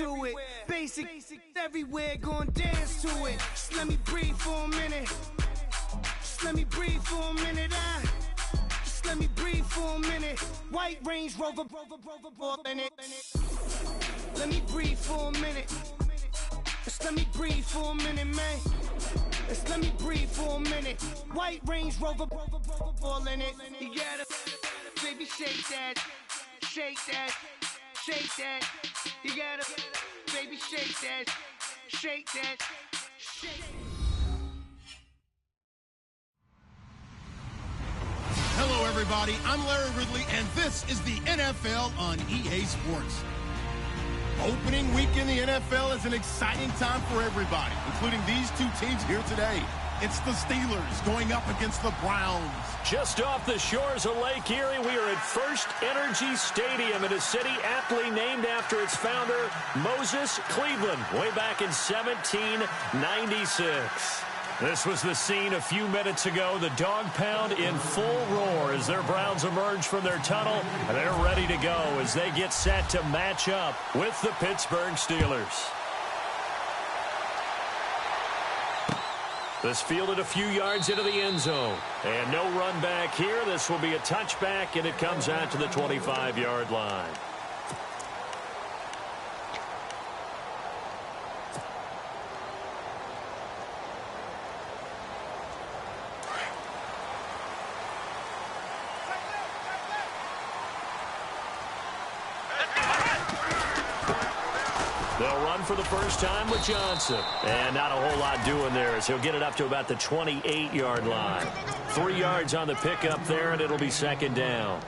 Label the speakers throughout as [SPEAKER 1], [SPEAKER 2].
[SPEAKER 1] to it. Basic everywhere, gon' dance to it. Just let me breathe for a minute. Just let me breathe for a minute. Just let me breathe for a minute. White Range Rover, in it. Let me breathe for a minute. Just let me breathe for a minute, man. Just let me breathe for a minute. White Range Rover, all in it. You gotta, baby, shake that, shake that, shake that. You gotta, baby, shake that, shake that, shake.
[SPEAKER 2] Hello, everybody. I'm Larry Ridley, and this is the NFL on EA Sports. Opening week in the NFL is an exciting time for everybody, including these two teams here today. It's the Steelers going up against the Browns.
[SPEAKER 3] Just off the shores of Lake Erie, we are at First Energy Stadium in a city aptly named after its founder, Moses Cleveland, way back in 1796. This was the scene a few minutes ago. The dog pound in full roar as their Browns emerge from their tunnel, and they're ready to go as they get set to match up with the Pittsburgh Steelers. This fielded a few yards into the end zone. And no run back here. This will be a touchback, and it comes out to the 25-yard line. They'll run for the first time with Johnson. And not a whole lot doing there as he'll get it up to about the 28-yard line. 3 yards on the pickup there, and it'll be second down.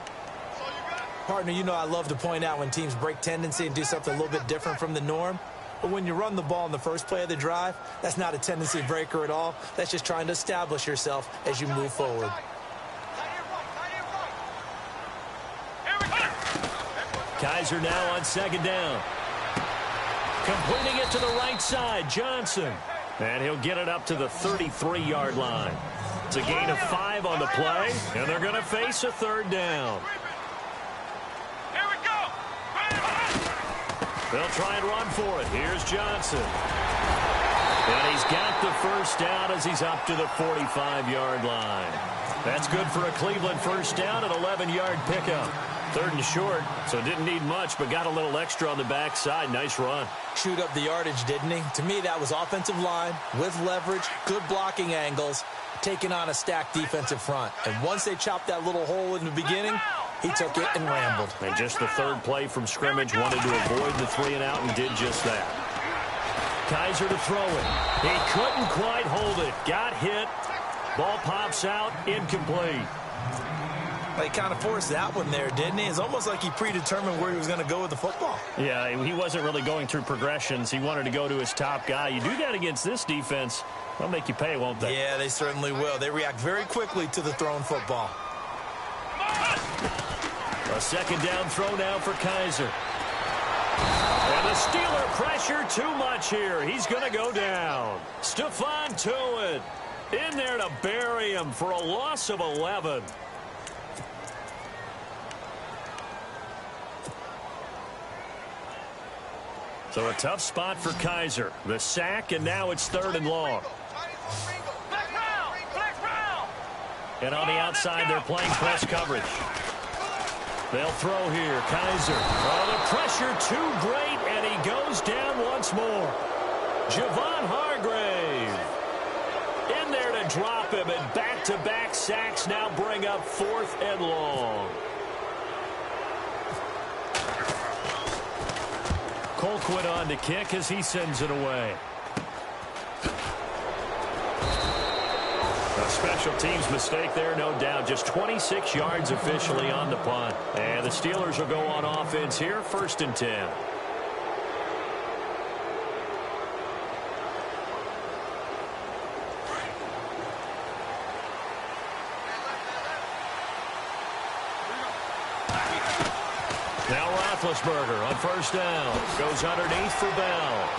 [SPEAKER 4] Partner, you know I love to point out when teams break tendency and do something a little bit different from the norm. But when you run the ball in the first play of the drive, that's not a tendency breaker at all. That's just trying to establish yourself as you move forward.
[SPEAKER 3] Kaiser now on second down. Completing it to the right side, Johnson. And he'll get it up to the 33-yard line. It's a gain of 5 on the play, and they're going to face a third down.
[SPEAKER 5] Here we go.
[SPEAKER 3] They'll try and run for it. Here's Johnson. And he's got the first down as he's up to the 45-yard line. That's good for a Cleveland first down, an 11-yard pickup. Third and short, so didn't need much, but got a little extra on the backside. Nice run.
[SPEAKER 4] Chewed up the yardage, didn't he? To me, that was offensive line with leverage, good blocking angles, taking on a stacked defensive front. And once they chopped that little hole in the beginning, he took it and rambled.
[SPEAKER 3] And just the third play from scrimmage, wanted to avoid the 3-and-out and did just that. Kaiser to throw it. He couldn't quite hold it. Got hit. Ball pops out, incomplete.
[SPEAKER 4] He kind of forced that one there, didn't he? It's almost like he predetermined where he was going to go with the football.
[SPEAKER 3] Yeah, he wasn't really going through progressions. He wanted to go to his top guy. You do that against this defense, they'll make you pay, won't they?
[SPEAKER 4] Yeah, they certainly will. They react very quickly to the thrown football.
[SPEAKER 3] A second down throw now for Kaiser. And the Steeler pressure too much here. He's going to go down. Stephon Tuitt in there to bury him for a loss of 11. So a tough spot for Kaiser. The sack, and now it's third and long. And on the outside, they're playing press coverage. They'll throw here. Kaiser. Oh, the pressure too great, and he goes down once more. Javon Hargrave in there to drop him, and back-to-back sacks now bring up 4th and long. Colquitt on to kick as he sends it away. A special teams mistake there, no doubt. Just 26 yards officially on the punt. And the Steelers will go on offense here, 1st and 10. Roethlisberger on first down. Goes underneath for Bell.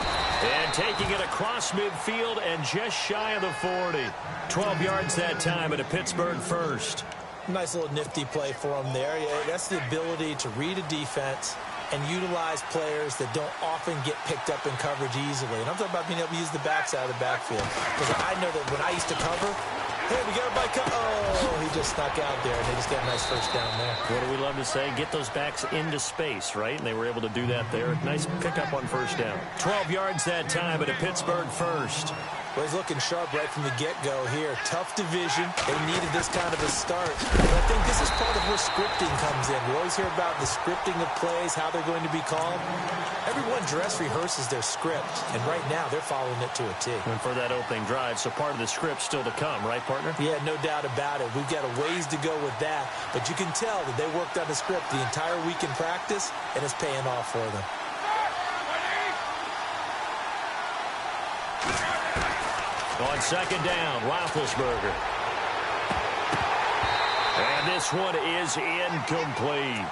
[SPEAKER 3] And taking it across midfield and just shy of the 40. 12 yards that time at a Pittsburgh first.
[SPEAKER 4] Nice little nifty play for him there. Yeah, that's the ability to read a defense and utilize players that don't often get picked up in coverage easily. And I'm talking about being able to use the backside of the backfield. Because I know that when I used to cover, hey, we got everybody cover. Oh, he just snuck out there, and they just got a nice first down there.
[SPEAKER 3] What do we love to say? Get those backs into space, right? And they were able to do that there. Nice pickup on first down. 12 yards that time, but a Pittsburgh first.
[SPEAKER 4] Well, he's looking sharp right from the get-go here. Tough division. They needed this kind of a start. But I think this is part of where scripting comes in. We always hear about the scripting of plays, how they're going to be called. Everyone dress rehearses their script, and right now they're following it to a T.
[SPEAKER 3] And for that opening drive, so part of the script still to come, right, partner?
[SPEAKER 4] Yeah, no doubt about it. We've got a ways to go with that, but you can tell that they worked on the script the entire week in practice, and it's paying off for them.
[SPEAKER 3] On second down, Roethlisberger. And this one is incomplete.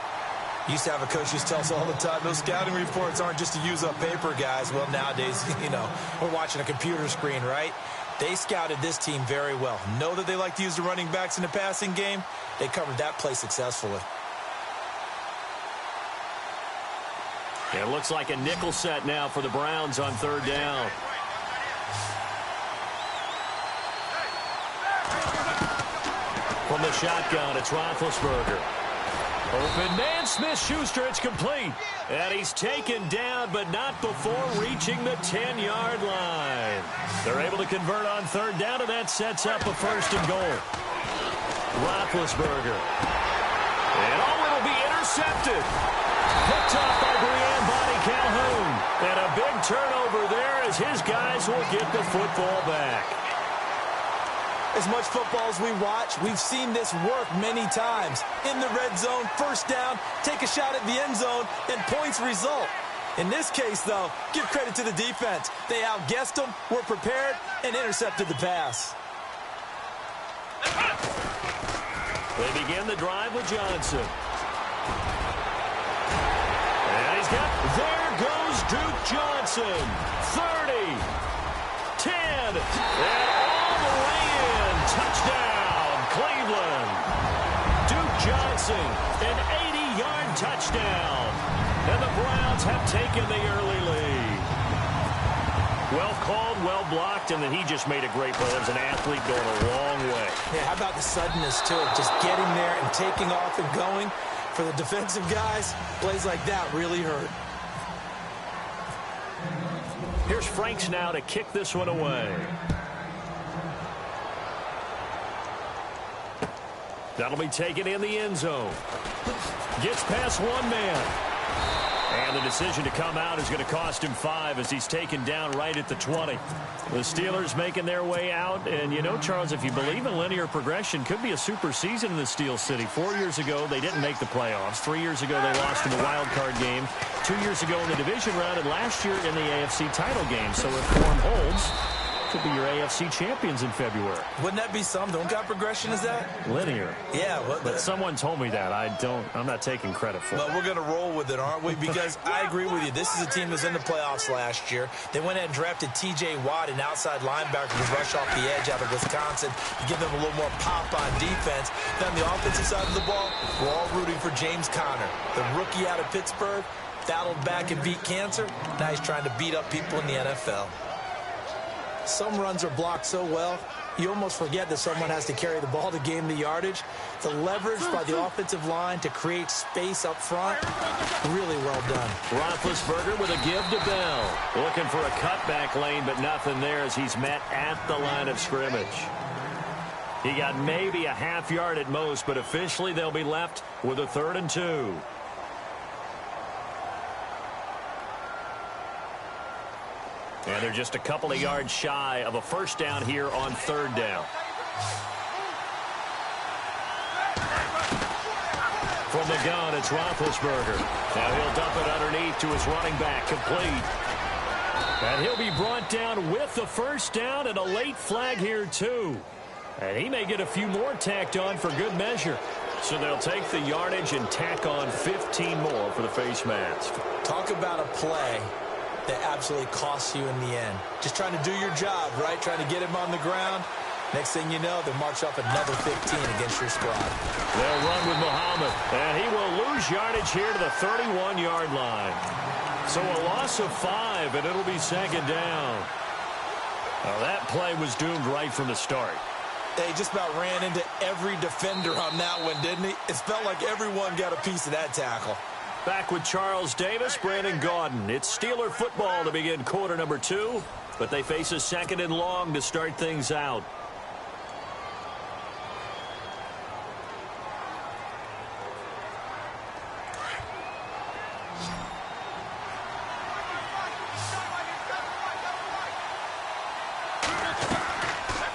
[SPEAKER 4] Used to have a coach who used to tell us all the time, those scouting reports aren't just to use up paper, guys. Well, nowadays, you know, we're watching a computer screen, right? They scouted this team very well. Know that they like to use the running backs in the passing game. They covered that play successfully.
[SPEAKER 3] It looks like a nickel set now for the Browns on third down. From the shotgun, it's Roethlisberger. Open man, Smith-Schuster, it's complete. And he's taken down, but not before reaching the 10-yard line. They're able to convert on third down, and that sets up a first and goal. Roethlisberger. And it'll be intercepted. Picked off by Brian Bonnie Calhoun. And a big turnover there as his guys will get the football back.
[SPEAKER 4] As much football as we watch, we've seen this work many times. In the red zone, first down, take a shot at the end zone, and points result. In this case, though, give credit to the defense. They outguessed them, were prepared, and intercepted the pass.
[SPEAKER 3] They begin the drive with Johnson. And he's got, there goes Duke Johnson. 30, 10, and all the way in. Touchdown, Cleveland. Duke Johnson, an 80-yard touchdown. And the Browns have taken the early lead. Well called, well blocked, and then he just made a great play. That was an athlete going a long way.
[SPEAKER 4] Yeah, how about the suddenness to it? Just getting there and taking off and going. For the defensive guys, plays like that really hurt.
[SPEAKER 3] Here's Franks now to kick this one away. That'll be taken in the end zone. Gets past one man. And the decision to come out is going to cost him 5 as he's taken down right at the 20. The Steelers making their way out. And, you know, Charles, if you believe in linear progression, could be a super season in the Steel City. 4 years ago, they didn't make the playoffs. 3 years ago, they lost in the wild card game. 2 years ago in the division round, and last year in the AFC title game. So if form holds, could be your AFC champions in February.
[SPEAKER 4] Wouldn't that be something? What kind of progression is that?
[SPEAKER 3] Linear.
[SPEAKER 4] Yeah.
[SPEAKER 3] But someone told me that. I'm not taking credit for it.
[SPEAKER 4] Well, we're going to roll with it, aren't we? Because I agree with you. This is a team that was in the playoffs last year. They went ahead and drafted T.J. Watt, an outside linebacker who can rush off the edge out of Wisconsin to give them a little more pop on defense. Then on the offensive side of the ball, we're all rooting for James Conner, the rookie out of Pittsburgh, battled back and beat cancer. Now he's trying to beat up people in the NFL. Some runs are blocked so well, you almost forget that someone has to carry the ball to gain the yardage. The leverage by the offensive line to create space up front, really well done.
[SPEAKER 3] Roethlisberger with a give to Bell. Looking for a cutback lane, but nothing there as he's met at the line of scrimmage. He got maybe a half yard at most, but officially they'll be left with a 3rd and 2. And they're just a couple of yards shy of a first down here on 3rd down. From the gun, it's Roethlisberger. Now he'll dump it underneath to his running back, complete. And he'll be brought down with the first down and a late flag here, too. And he may get a few more tacked on for good measure. So they'll take the yardage and tack on 15 more for the face mask.
[SPEAKER 4] Talk about a play that absolutely costs you in the end. Just trying to do your job, right? Trying to get him on the ground. Next thing you know, they'll march up another 15 against your squad.
[SPEAKER 3] They'll run with Muhammad, and he will lose yardage here to the 31-yard line. So a loss of 5, and it'll be second down. Now that play was doomed right from the start.
[SPEAKER 4] They just about ran into every defender on that one, didn't he? It felt like everyone got a piece of that tackle.
[SPEAKER 3] Back with Charles Davis, Brandon Gaudin. It's Steeler football to begin quarter number 2, but they face a second and long to start things out.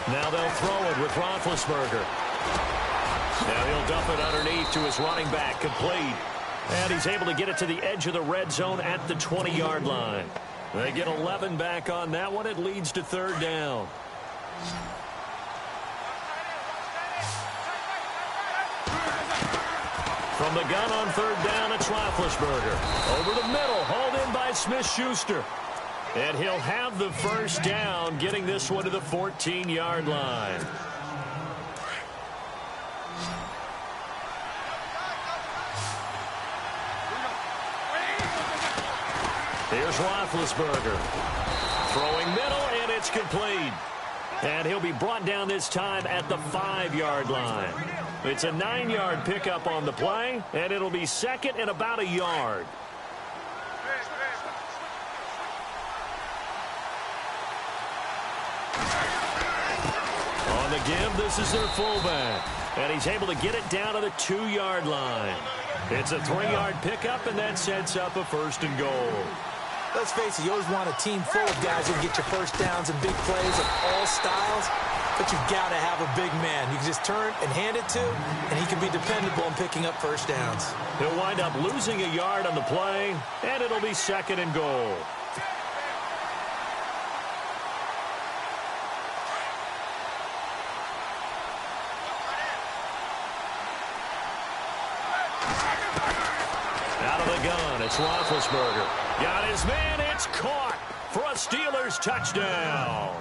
[SPEAKER 3] Now they'll throw it with Roethlisberger. Now he'll dump it underneath to his running back, complete. And he's able to get it to the edge of the red zone at the 20-yard line. They get 11 back on that one. It leads to third down. From the gun on third down, it's Roethlisberger. Over the middle, hauled in by Smith-Schuster. And he'll have the first down, getting this one to the 14-yard line. Here's Roethlisberger. Throwing middle, and it's complete. And he'll be brought down this time at the 5-yard line. It's a 9-yard pickup on the play, and it'll be second and about a yard. On the give, this is their fullback. And he's able to get it down to the 2-yard line. It's a 3-yard pickup, and that sets up a first and goal.
[SPEAKER 4] Let's face it, you always want a team full of guys who can get you first downs and big plays of all styles, but you've got to have a big man. You can just turn and hand it to, and he can be dependable in picking up first downs.
[SPEAKER 3] He'll wind up losing a yard on the play, and it'll be second and goal. Out of the gun, it's Roethlisberger. Got his man, it's caught for a Steelers touchdown.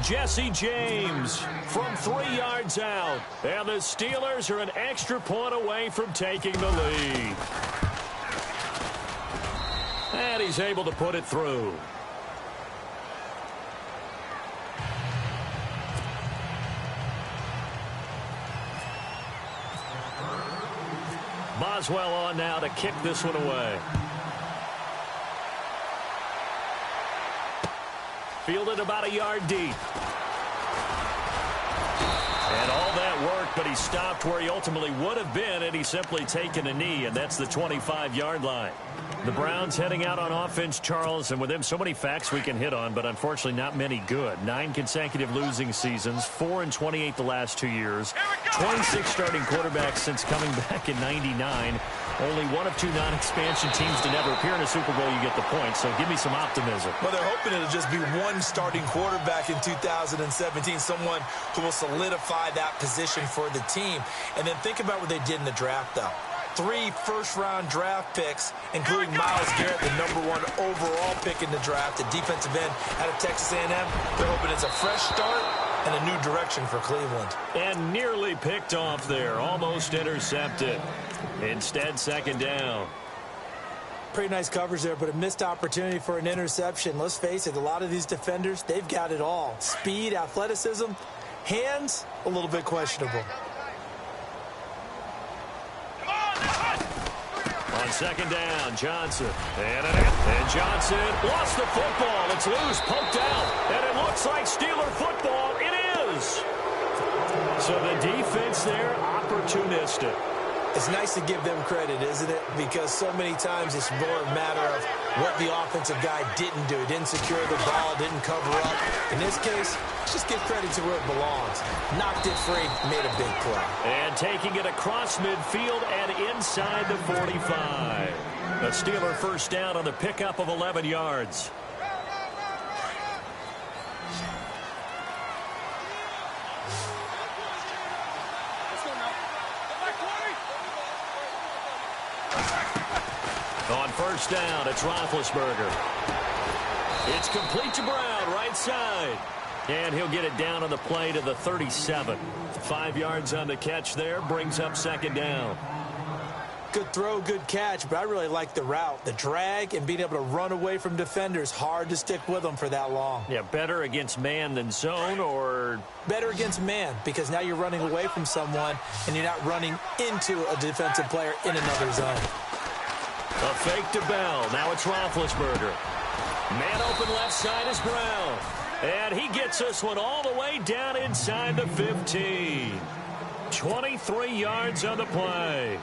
[SPEAKER 3] Jesse James from 3 yards out. And the Steelers are an extra point away from taking the lead. And he's able to put it through. Boswell on now to kick this one away. Fielded about a yard deep. And all that worked, but he stopped where he ultimately would have been, and he's simply taken a knee, and that's the 25-yard line. The Browns heading out on offense, Charles, and with them so many facts we can hit on, but unfortunately not many good. 9 consecutive losing seasons, 4-28 the last 2 years, 26 starting quarterbacks since coming back in '99. Only one of 2 non-expansion teams to never appear in a Super Bowl. You get the point, so give me some optimism.
[SPEAKER 4] Well, they're hoping it'll just be one starting quarterback in 2017, someone who will solidify that position for the team. And then think about what they did in the draft, though. 3 first-round draft picks, including Myles Garrett, the #1 overall pick in the draft, the defensive end out of Texas A&M. They're hoping it's a fresh start and a new direction for Cleveland.
[SPEAKER 3] And nearly picked off there, almost intercepted. Instead, second down.
[SPEAKER 4] Pretty nice coverage there, but a missed opportunity for an interception. Let's face it, a lot of these defenders, they've got it all. Speed, athleticism, hands, a little bit questionable.
[SPEAKER 3] On second down, Johnson. And Johnson lost the football. It's loose, poked out. And it looks like Steeler football. It is. So the defense there, opportunistic.
[SPEAKER 4] It's nice to give them credit, isn't it? Because so many times it's more a matter of what the offensive guy didn't do. Didn't secure the ball, didn't cover up. In this case, just give credit to where it belongs. Knocked it free, made a big play.
[SPEAKER 3] And taking it across midfield and inside the 45. A Steeler first down on the pickup of 11 yards. On first down, it's Roethlisberger. It's complete to Brown, right side. And he'll get it down on the play to the 37. 5 yards on the catch there, brings up second down.
[SPEAKER 4] Good throw, good catch, but I really like the route. The drag and being able to run away from defenders, hard to stick with them for that long.
[SPEAKER 3] Yeah, better against man than zone, or?
[SPEAKER 4] Better against man, because now you're running away from someone and you're not running into a defensive player in another zone.
[SPEAKER 3] A fake to Bell. Now it's Roethlisberger. Man open left side is Brown. And he gets this one all the way down inside the 15. 23 yards on the play.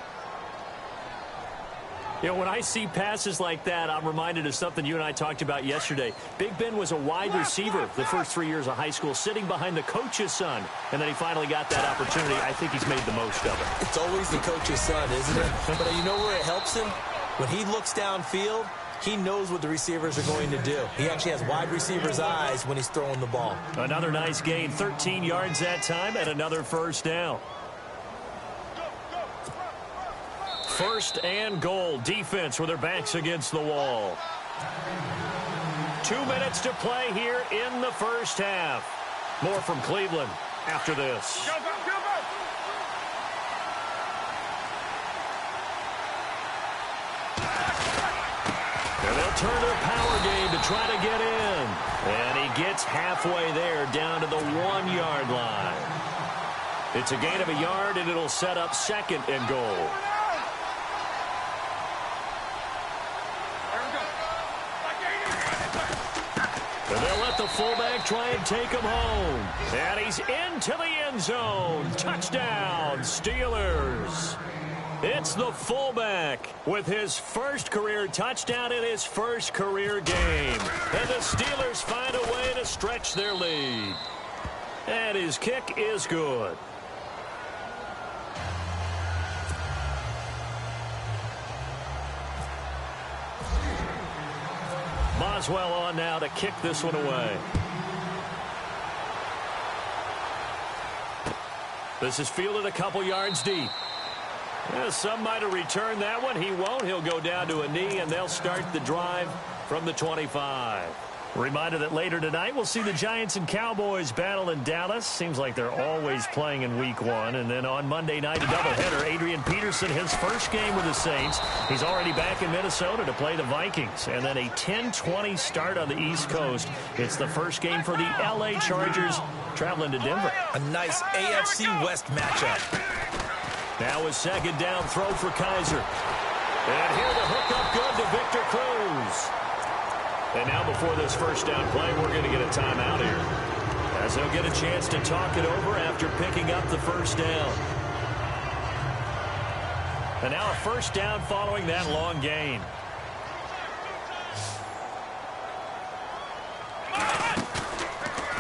[SPEAKER 3] You know, when I see passes like that, I'm reminded of something you and I talked about yesterday. Big Ben was a wide receiver the first 3 years of high school, sitting behind the coach's son, and then he finally got that opportunity. I think he's made the most of it.
[SPEAKER 4] It's always the coach's son, isn't it? But you know where it helps him? When he looks downfield, he knows what the receivers are going to do. He actually has wide receivers' eyes when he's throwing the ball.
[SPEAKER 3] Another nice gain, 13 yards that time, and another first down. First and goal. Defense with their backs against the wall. 2 minutes to play here in the first half. More from Cleveland after this.
[SPEAKER 5] Go, go, go, go.
[SPEAKER 3] And they'll turn to the power game to try to get in. And he gets halfway there down to the 1 yard line. It's a gain of a yard, and it'll set up second and goal. And they'll let the fullback try and take him home. And he's into the end zone. Touchdown, Steelers. It's the fullback with his first career touchdown in his first career game. And the Steelers find a way to stretch their lead. And his kick is good. Boswell on now to kick this one away. This is fielded a couple yards deep. Yeah, some might have returned that one. He won't. He'll go down to a knee, and they'll start the drive from the 25. Reminder that later tonight we'll see the Giants and Cowboys battle in Dallas. Seems like they're always playing in week 1. And then on Monday night, a doubleheader. Adrian Peterson, his first game with the Saints. He's already back in Minnesota to play the Vikings. And then a 10-20 start on the East Coast. It's the first game for the L.A. Chargers traveling to Denver.
[SPEAKER 4] A nice AFC West matchup.
[SPEAKER 3] Now a second down throw for Kaiser. And here the hookup good to Victor Cruz. And now before this first down play, we're going to get a timeout here, as they'll get a chance to talk it over after picking up the first down. And now a first down following that long gain.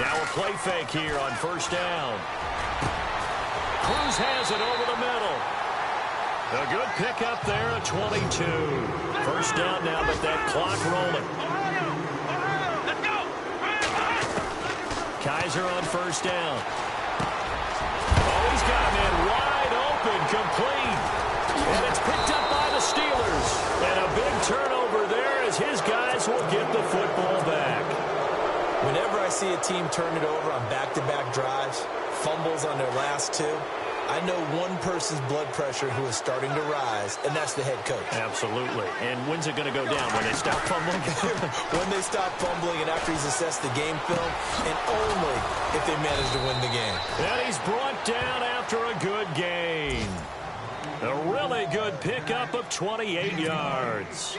[SPEAKER 3] Now a play fake here on first down. Cruz has it over the middle. A good pickup there at 22. First down now, but that clock rolling. Kaiser on first down. Oh, he's got a man wide open, complete. And it's picked up by the Steelers. And a big turnover there as his guys will get the football back.
[SPEAKER 4] Whenever I see a team turn it over on back-to-back drives, fumbles on their last two, I know one person's blood pressure who is starting to rise, and that's the head coach.
[SPEAKER 3] Absolutely. And when's it going to go down? When they stop fumbling?
[SPEAKER 4] When they stop fumbling and after he's assessed the game film, and only if they manage to win the game.
[SPEAKER 3] And he's brought down after a good gain. A really good pickup of 28 yards.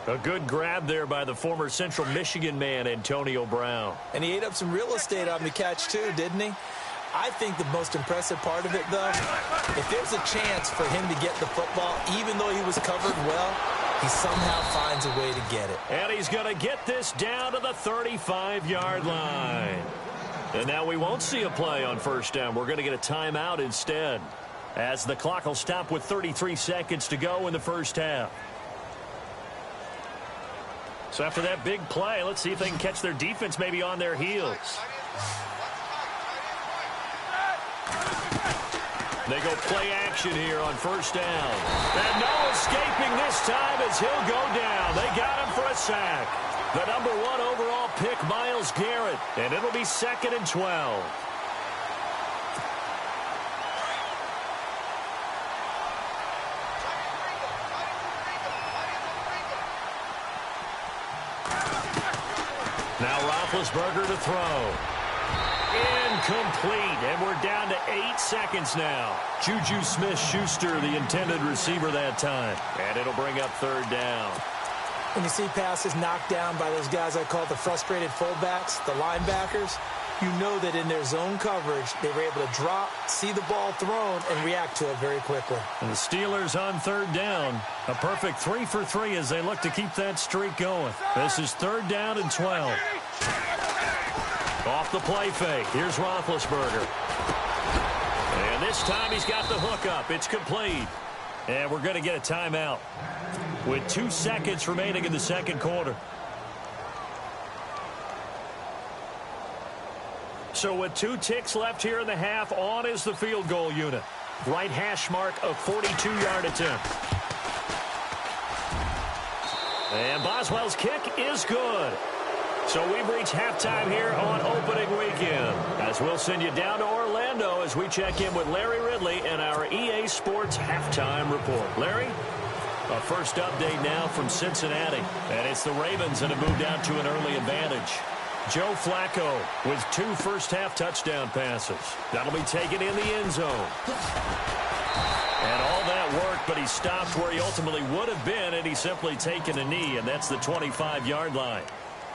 [SPEAKER 3] A good grab there by the former Central Michigan man, Antonio Brown.
[SPEAKER 4] And he ate up some real estate on the catch, too, didn't he? I think the most impressive part of it, though, if there's a chance for him to get the football, even though he was covered well, he somehow finds a way to get it.
[SPEAKER 3] And he's going to get this down to the 35-yard line. And now we won't see a play on first down. We're going to get a timeout instead, as the clock will stop with 33 seconds to go in the first half. So after that big play, let's see if they can catch their defense maybe on their heels. They go play action here on first down. And no escaping this time as he'll go down. They got him for a sack. The #1 overall pick, Myles Garrett. And it'll be 2nd and 12. Now Roethlisberger to throw. Incomplete, and we're down to 8 seconds now. Juju Smith-Schuster, the intended receiver that time. And it'll bring up 3rd down.
[SPEAKER 4] When you see passes knocked down by those guys I call the frustrated fullbacks, the linebackers, you know that in their zone coverage, they were able to drop, see the ball thrown, and react to it very quickly.
[SPEAKER 3] And the Steelers on 3rd down. A perfect 3 for 3 as they look to keep that streak going. This is 3rd down and 12. Off the play fake. Here's Roethlisberger. And this time he's got the hook up. It's complete. And we're going to get a timeout with 2 seconds remaining in the 2nd quarter. So with 2 ticks left here in the half, on is the field goal unit. Right hash mark, a 42-yard attempt. And Boswell's kick is good. So we've reached halftime here on opening weekend. As we'll send you down to Orlando as we check in with Larry Ridley and our EA Sports halftime report. Larry, a first update now from Cincinnati. And it's the Ravens that have moved out to an early advantage. Joe Flacco with 2 first-half touchdown passes. That'll be taken in the end zone. And all that worked, but he stopped where he ultimately would have been, and he's simply taken a knee, and that's the 25-yard line.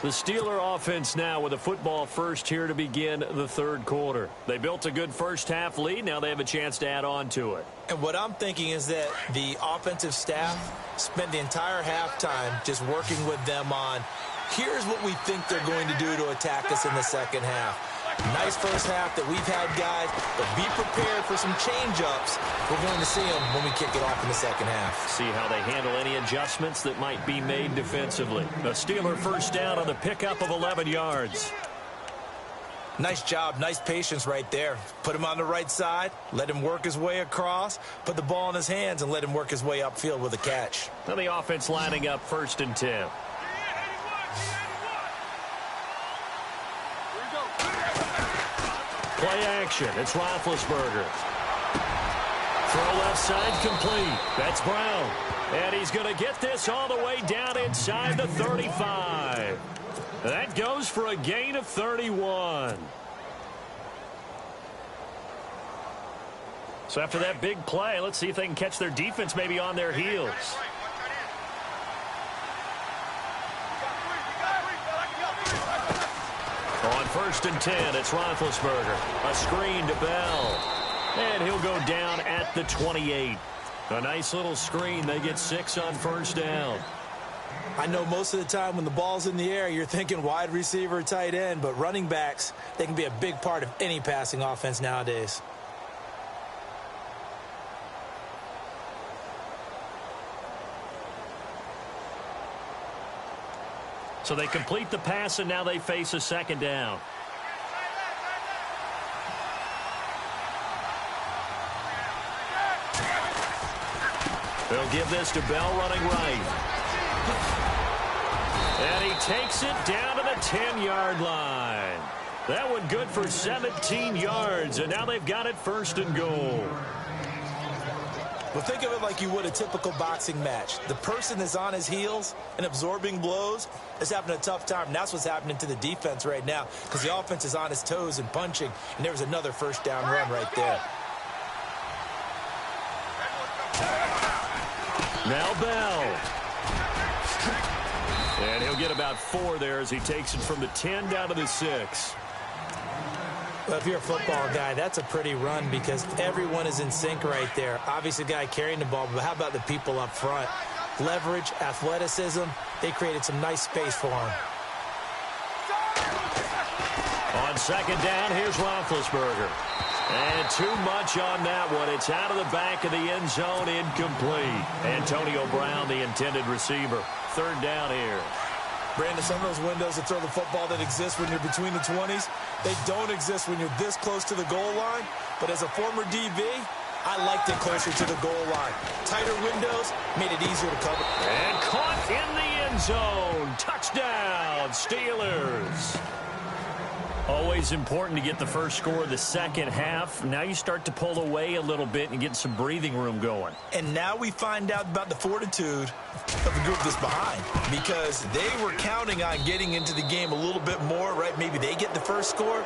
[SPEAKER 3] The Steeler offense now with a football first here to begin the 3rd quarter. They built a good first-half lead. Now they have a chance to add on to it.
[SPEAKER 4] And what I'm thinking is that the offensive staff spent the entire halftime just working with them on, here's what we think they're going to do to attack us in the 2nd half. Nice first half that we've had, guys, but be prepared for some change-ups. We're going to see them when we kick it off in the 2nd half.
[SPEAKER 3] See how they handle any adjustments that might be made defensively. The Steeler first down on the pickup of 11 yards.
[SPEAKER 4] Nice job, nice patience right there. Put him on the right side, let him work his way across, put the ball in his hands, and let him work his way upfield with a catch.
[SPEAKER 3] Now the offense lining up 1st and 10. Play action. It's Roethlisberger. Throw left side complete. That's Brown. And he's going to get this all the way down inside the 35. That goes for a gain of 31. So after that big play, let's see if they can catch their defense maybe on their heels. On 1st and 10, it's Roethlisberger. A screen to Bell. And he'll go down at the 28. A nice little screen. They get 6 on 1st down.
[SPEAKER 4] I know most of the time when the ball's in the air, you're thinking wide receiver, tight end, but running backs, they can be a big part of any passing offense nowadays.
[SPEAKER 3] So they complete the pass, and now they face a 2nd down. They'll give this to Bell running right. And he takes it down to the 10-yard line. That one good for 17 yards, and now they've got it 1st and goal.
[SPEAKER 4] Well, think of it like you would a typical boxing match. The person that's on his heels and absorbing blows is having a tough time. And that's what's happening to the defense right now because the offense is on his toes and punching, and there was another 1st down run right there.
[SPEAKER 3] Now Bell. And he'll get about 4 there as he takes it from the 10 down to the 6.
[SPEAKER 4] Well, if you're a football guy, that's a pretty run because everyone is in sync right there. Obviously, the guy carrying the ball, but how about the people up front? Leverage, athleticism, they created some nice space for him.
[SPEAKER 3] On 2nd down, here's Roethlisberger. And too much on that one. It's out of the back of the end zone, incomplete. Antonio Brown, the intended receiver. 3rd down here.
[SPEAKER 4] Brandon, some of those windows to throw the football that exist when you're between the 20s, they don't exist when you're this close to the goal line. But as a former DB, I liked it closer to the goal line. Tighter windows made it easier to cover.
[SPEAKER 3] And caught in the end zone. Touchdown. touchdown, Steelers. Always important to get the first score of the second half. Now you start to pull away a little bit and get some breathing room going.
[SPEAKER 4] And now we find out about the fortitude of the group that's behind, because they were counting on getting into the game a little bit more, right? Maybe they get the first score.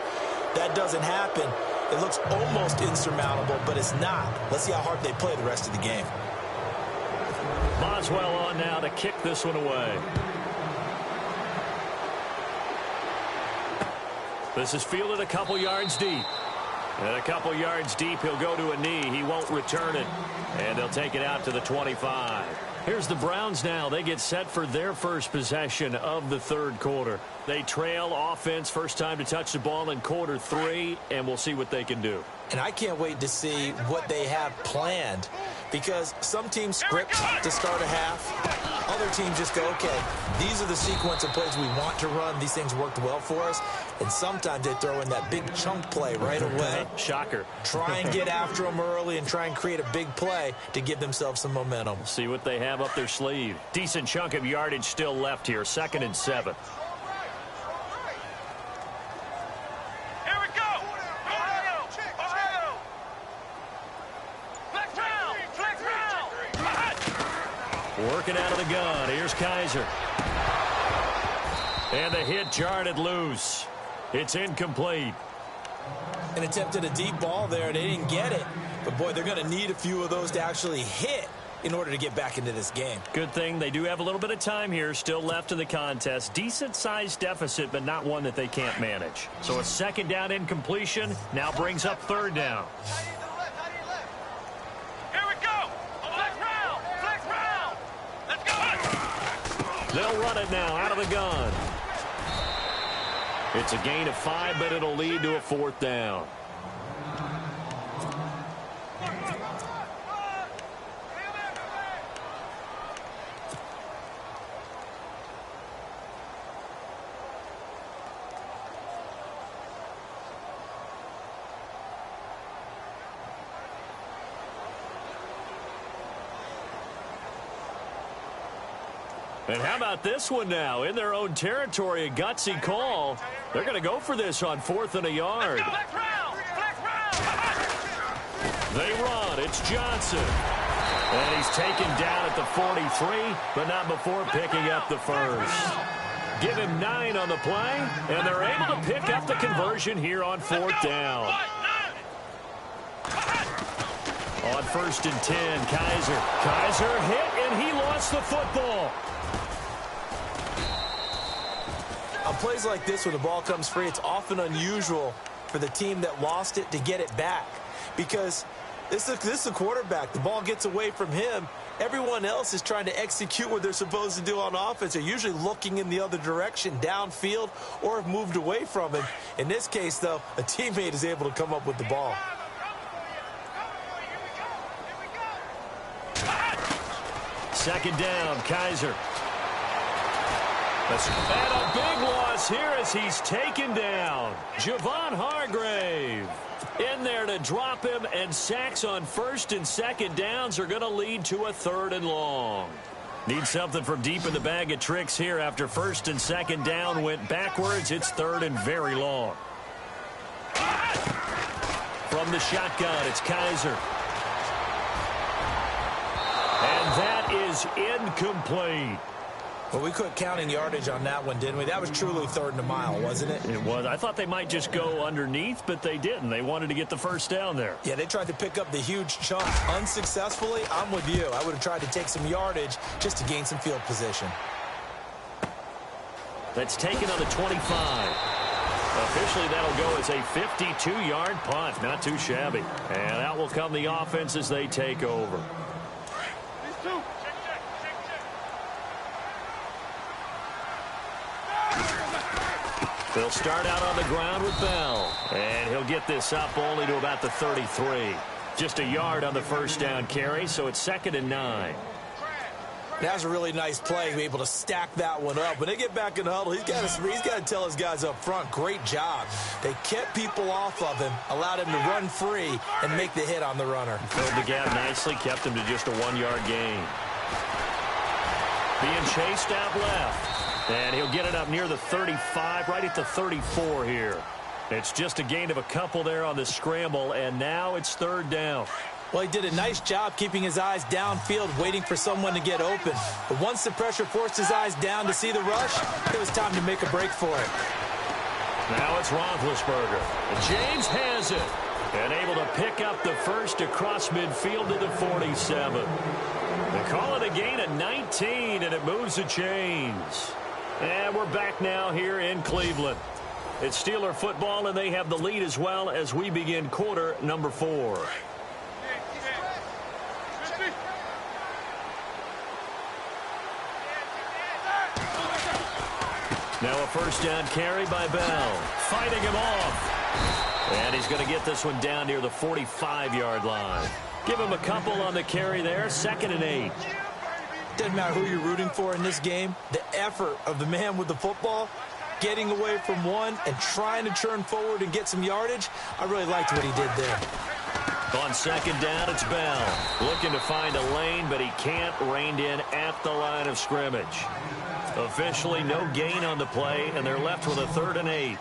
[SPEAKER 4] That doesn't happen. It looks almost insurmountable, but it's not. Let's see how hard they play the rest of the game.
[SPEAKER 3] Boswell on now to kick this one away. This is fielded a couple yards deep. And a couple yards deep, he'll go to a knee. He won't return it. And they'll take it out to the 25. Here's the Browns now. They get set for their first possession of the third quarter. They trail offense, first time to touch the ball in quarter 3, and we'll see what they can do.
[SPEAKER 4] And I can't wait to see what they have planned, because some teams script to start a half. Other teams just go, okay, these are the sequence of plays we want to run. These things worked well for us. And sometimes they throw in that big chunk play right away.
[SPEAKER 3] Shocker.
[SPEAKER 4] Try and get after them early and try and create a big play to give themselves some momentum.
[SPEAKER 3] See what they have up their sleeve. Decent chunk of yardage still left here. 2nd and 7.
[SPEAKER 5] Here we go. Ohio. Ohio. Flex round. Flex round.
[SPEAKER 3] Working out of the gun. Here's Kaiser. And the hit jarred loose. It's incomplete.
[SPEAKER 4] And attempted a deep ball there. They didn't get it. But, boy, they're going to need a few of those to actually hit in order to get back into this game.
[SPEAKER 3] Good thing they do have a little bit of time here still left in the contest. Decent-sized deficit, but not one that they can't manage. So a 2nd down incompletion now brings up 3rd down.
[SPEAKER 5] Here we go. Flex round. Flex round. Let's go.
[SPEAKER 3] They'll run it now out of the gun. It's a gain of 5, but it'll lead to a 4th down. And how about this one now? In their own territory, a gutsy call. They're going to go for this on 4th and a yard.
[SPEAKER 5] Flex round. Flex round.
[SPEAKER 3] They run. It's Johnson. And he's taken down at the 43, but not before picking up the first. Give him 9 on the play, and they're able to pick up the conversion here on 4th down. On 1st and 10, Kaiser. Kaiser hit, and he lost the football.
[SPEAKER 4] On plays like this where the ball comes free, it's often unusual for the team that lost it to get it back, because this is a quarterback. The ball gets away from him. Everyone else is trying to execute what they're supposed to do on offense. They're usually looking in the other direction, downfield, or have moved away from him. In this case, though, a teammate is able to come up with the ball.
[SPEAKER 3] 2nd down, Kaiser. And a big loss here as he's taken down. Javon Hargrave in there to drop him, and sacks on 1st and 2nd downs are going to lead to a 3rd and long. Need something from deep in the bag of tricks here after 1st and 2nd down went backwards. It's 3rd and very long. From the shotgun, it's Kaiser. And that is incomplete.
[SPEAKER 4] Well, we quit counting yardage on that one, didn't we? That was truly 3rd and a mile, wasn't it?
[SPEAKER 3] It was. I thought they might just go underneath, but they didn't. They wanted to get the 1st down there.
[SPEAKER 4] Yeah, they tried to pick up the huge chunk unsuccessfully. I'm with you. I would have tried to take some yardage just to gain some field position.
[SPEAKER 3] That's taken on the 25. Officially, that'll go as a 52-yard punt. Not too shabby. And out will come the offense as they take over. They'll start out on the ground with Bell. And he'll get this up only to about the 33. Just a yard on the 1st down carry, so it's 2nd and 9.
[SPEAKER 4] That was a really nice play, be able to stack that one up. When they get back in the huddle, he's got to tell his guys up front, great job. They kept people off of him, allowed him to run free, and make the hit on the runner.
[SPEAKER 3] Filled the gap nicely, kept him to just a 1-yard gain. Being chased out left. And he'll get it up near the 35, right at the 34 here. It's just a gain of a couple there on the scramble, and now it's third down.
[SPEAKER 4] Well, he did a nice job keeping his eyes downfield, waiting for someone to get open. But once the pressure forced his eyes down to see the rush, it was time to make a break for it.
[SPEAKER 3] Now it's Roethlisberger. And James has it. And able to pick up the first across midfield to the 47. They call it a gain of 19, and it moves the chains. And we're back now here in Cleveland. It's Steeler football, and they have the lead as well as we begin quarter number 4. Now a first down carry by Bell. Fighting him off. And he's going to get this one down near the 45-yard line. Give him a couple on the carry there. 2nd and 8.
[SPEAKER 4] Doesn't matter who you're rooting for in this game. The effort of the man with the football, getting away from one and trying to turn forward and get some yardage, I really liked what he did there.
[SPEAKER 3] On 2nd down, it's Bell. Looking to find a lane, but he can't. Reined in at the line of scrimmage. Officially no gain on the play, and they're left with a 3rd and 8.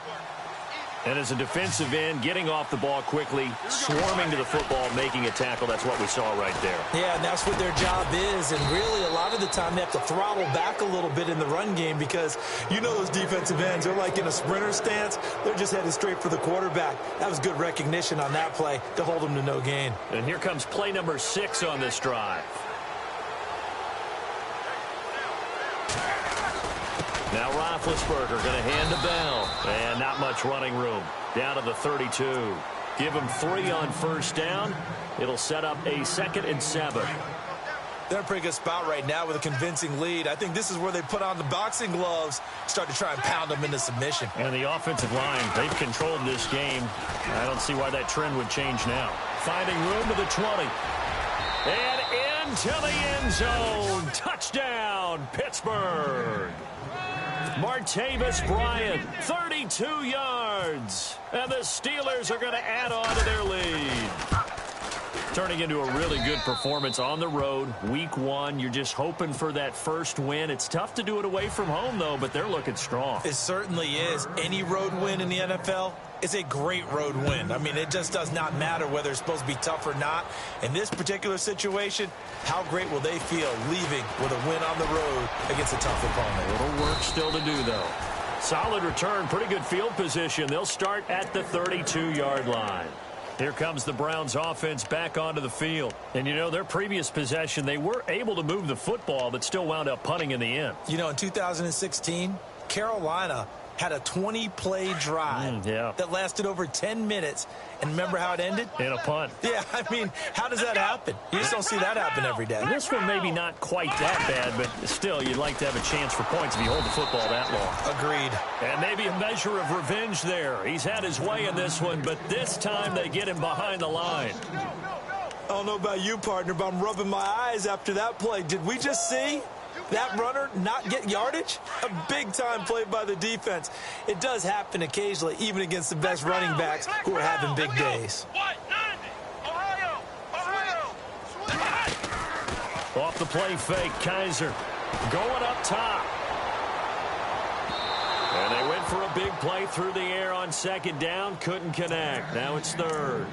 [SPEAKER 3] And as a defensive end, getting off the ball quickly, swarming to the football, making a tackle, that's what we saw right there.
[SPEAKER 4] Yeah, and that's what their job is. And really, a lot of the time, they have to throttle back a little bit in the run game because you know those defensive ends, they're like in a sprinter stance. They're just headed straight for the quarterback. That was good recognition on that play to hold them to no gain.
[SPEAKER 3] And here comes play number 6 on this drive. Now Roethlisberger going to hand to Bell. And not much running room. Down to the 32. Give him 3 on first down. It'll set up a 2nd and 7.
[SPEAKER 4] They're in a pretty good spot right now with a convincing lead. I think this is where they put on the boxing gloves, start to try and pound them into submission.
[SPEAKER 3] And the offensive line, they've controlled this game. I don't see why that trend would change now. Finding room to the 20. And into the end zone. Touchdown, Pittsburgh. Martavis Bryant, 32 yards. And the Steelers are going to add on to their lead. Turning into a really good performance on the road. Week 1, you're just hoping for that first win. It's tough to do it away from home, though, but they're looking strong.
[SPEAKER 4] It certainly is. Any road win in the NFL is a great road win. I mean, it just does not matter whether it's supposed to be tough or not. In this particular situation, how great will they feel leaving with a win on the road against a tough opponent?
[SPEAKER 3] A little work still to do, though. Solid return, pretty good field position. They'll start at the 32-yard line. Here comes the Browns offense back onto the field. And, you know, their previous possession, they were able to move the football, but still wound up punting in the end.
[SPEAKER 4] You know, in 2016, Carolina had a 20-play drive that lasted over 10 minutes. And remember how it ended?
[SPEAKER 3] In a punt.
[SPEAKER 4] Yeah, I mean, how does that happen? You just don't see that happen every day.
[SPEAKER 3] This one maybe not quite that bad, but still, you'd like to have a chance for points if you hold the football that long.
[SPEAKER 4] Agreed.
[SPEAKER 3] And maybe a measure of revenge there. He's had his way in this one, but this time they get him behind the line.
[SPEAKER 4] I don't know about you, partner, but I'm rubbing my eyes after that play. Did we just see that runner not get yardage? A big-time play by the defense. It does happen occasionally, even against the best running backs who are having big days.
[SPEAKER 3] Off the play fake, Kaiser going up top. And they went for a big play through the air on 2nd down. Couldn't connect. Now it's 3rd.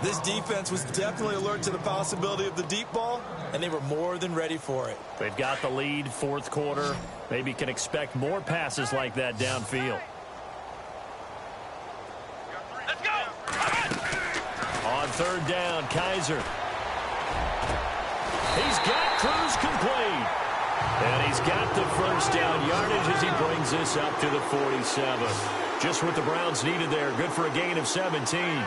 [SPEAKER 4] This defense was definitely alert to the possibility of the deep ball, and they were more than ready for it.
[SPEAKER 3] They've got the lead, 4th quarter. Maybe can expect more passes like that downfield.
[SPEAKER 5] Let's go!
[SPEAKER 3] On 3rd down, Kaiser. He's got Cruz complete. And he's got the first down yardage as he brings this up to the 47. Just what the Browns needed there. Good for a gain of 17.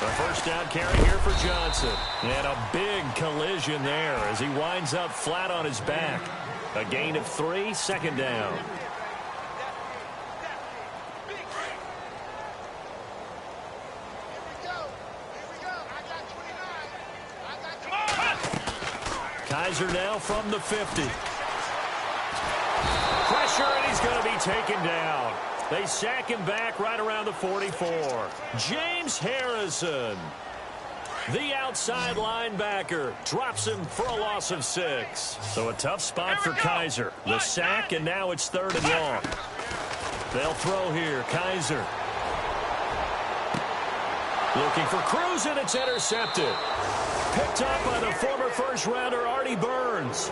[SPEAKER 3] The first down carry here for Johnson. And a big collision there as he winds up flat on his back. A gain of 3, 2nd down. Kaiser now from the 50. Pressure, and he's going to be taken down. They sack him back right around the 44. James Harrison. The outside linebacker drops him for a loss of 6. So a tough spot for Kaiser. The sack, and now it's 3rd and long. They'll throw here. Kaiser looking for Cruz, and it's intercepted. Picked up by the former first-rounder Artie Burns.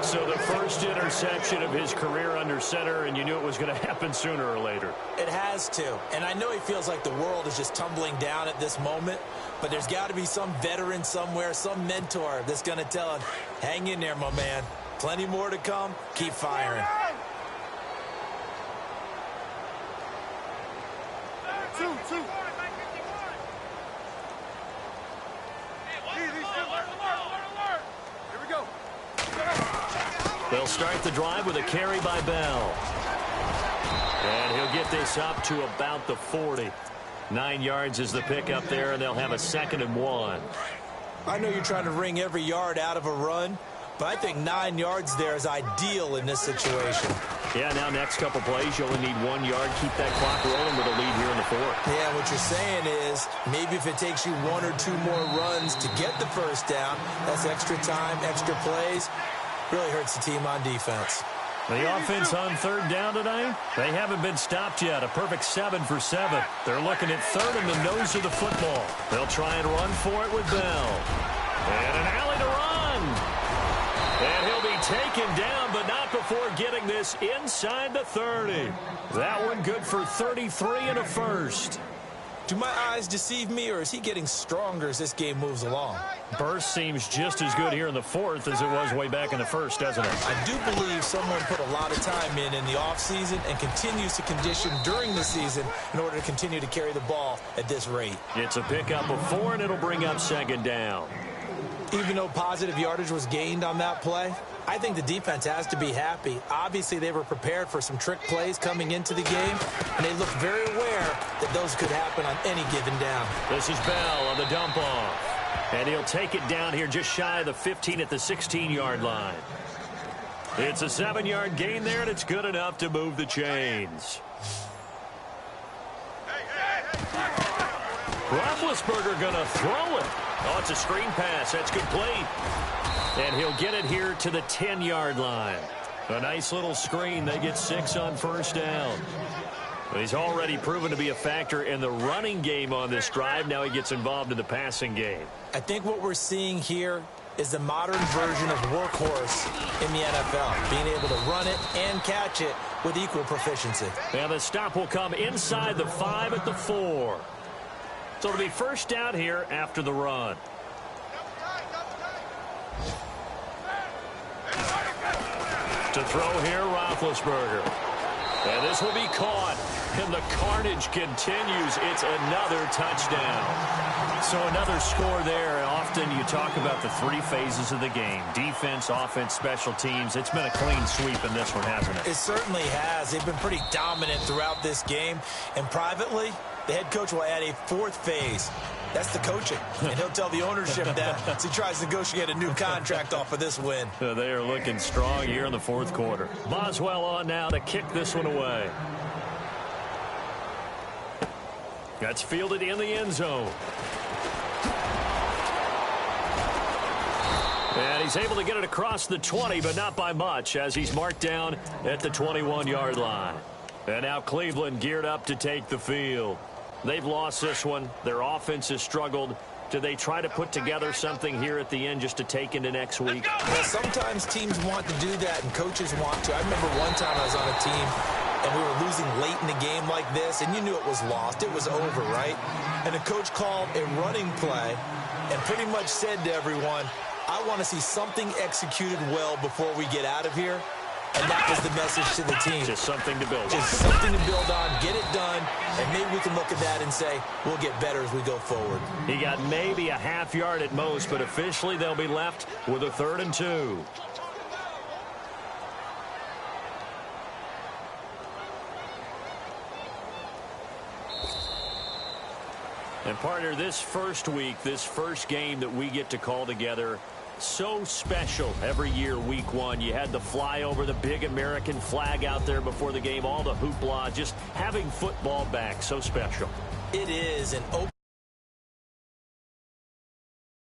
[SPEAKER 3] So the first interception of his career under center, and you knew it was going to happen sooner or later.
[SPEAKER 4] It has to. And I know he feels like the world is just tumbling down at this moment, but there's got to be some veteran somewhere, some mentor that's going to tell him, hang in there, my man. Plenty more to come. Keep firing.
[SPEAKER 5] Two.
[SPEAKER 3] They'll start the drive with a carry by Bell. And he'll get this up to about the 40. 9 yards is the pickup there, and they'll have a 2nd and 1.
[SPEAKER 4] I know you're trying to wring every yard out of a run, but I think 9 yards there is ideal in this situation.
[SPEAKER 3] Yeah, now next couple plays, you only need 1 yard. Keep that clock rolling with a lead here in the 4th.
[SPEAKER 4] Yeah, what you're saying is maybe if it takes you 1 or 2 more runs to get the first down, that's extra time, extra plays. Really hurts the team on defense.
[SPEAKER 3] The offense on 3rd down tonight, they haven't been stopped yet. A perfect 7 for 7. They're looking at 3rd in the nose of the football. They'll try and run for it with Bell. And an alley to run. And he'll be taken down, but not before getting this inside the 30. That one good for 33 and a first.
[SPEAKER 4] Do my eyes deceive me, or is he getting stronger as this game moves along?
[SPEAKER 3] Burst seems just as good here in the 4th as it was way back in the 1st, doesn't it?
[SPEAKER 4] I do believe someone put a lot of time in the offseason and continues to condition during the season in order to continue to carry the ball at this rate.
[SPEAKER 3] It's a pickup of 4, and it'll bring up 2nd down.
[SPEAKER 4] Even though positive yardage was gained on that play, I think the defense has to be happy. Obviously, they were prepared for some trick plays coming into the game, and they looked very aware that those could happen on any given down.
[SPEAKER 3] This is Bell on the dump off, and he'll take it down here just shy of the 15 at the 16-yard line. It's a 7-yard gain there, and it's good enough to move the chains. Roethlisberger going to throw it. Oh, it's a screen pass. That's complete. And he'll get it here to the 10-yard line. A nice little screen. They get 6 on 1st down. He's already proven to be a factor in the running game on this drive. Now he gets involved in the passing game.
[SPEAKER 4] I think what we're seeing here is the modern version of workhorse in the NFL, being able to run it and catch it with equal proficiency.
[SPEAKER 3] And the stop will come inside the 5 at the 4. So it'll be 1st down here after the run. To throw here, Roethlisberger. And this will be caught. And the carnage continues. It's another touchdown. So another score there. Often you talk about the 3 phases of the game. Defense, offense, special teams. It's been a clean sweep in this one, hasn't it?
[SPEAKER 4] It certainly has. They've been pretty dominant throughout this game. And privately, the head coach will add a 4th phase. That's the coaching. And he'll tell the ownership that as he tries to negotiate a new contract off of this win.
[SPEAKER 3] They are looking strong here in the 4th quarter. Boswell on now to kick this one away. That's fielded in the end zone. And he's able to get it across the 20, but not by much, as he's marked down at the 21-yard line. And now Cleveland geared up to take the field. They've lost this one. Their offense has struggled. Do they try to put together something here at the end just to take into next week?
[SPEAKER 4] Well, sometimes teams want to do that, and coaches want to. I remember one time I was on a team, and we were losing late in the game like this, and you knew it was lost. It was over, right? And the coach called a running play and pretty much said to everyone, I want to see something executed well before we get out of here. And that was the message to the team.
[SPEAKER 3] Just something to build on.
[SPEAKER 4] Just something to build on, get it done, and maybe we can look at that and say, we'll get better as we go forward.
[SPEAKER 3] He got maybe a half yard at most, but officially they'll be left with a 3rd and 2. And partner, this first week, this first game that we get to call together, so special every year, week 1. You had the flyover, the big American flag out there before the game, all the hoopla, just having football back, so special.
[SPEAKER 4] It is an open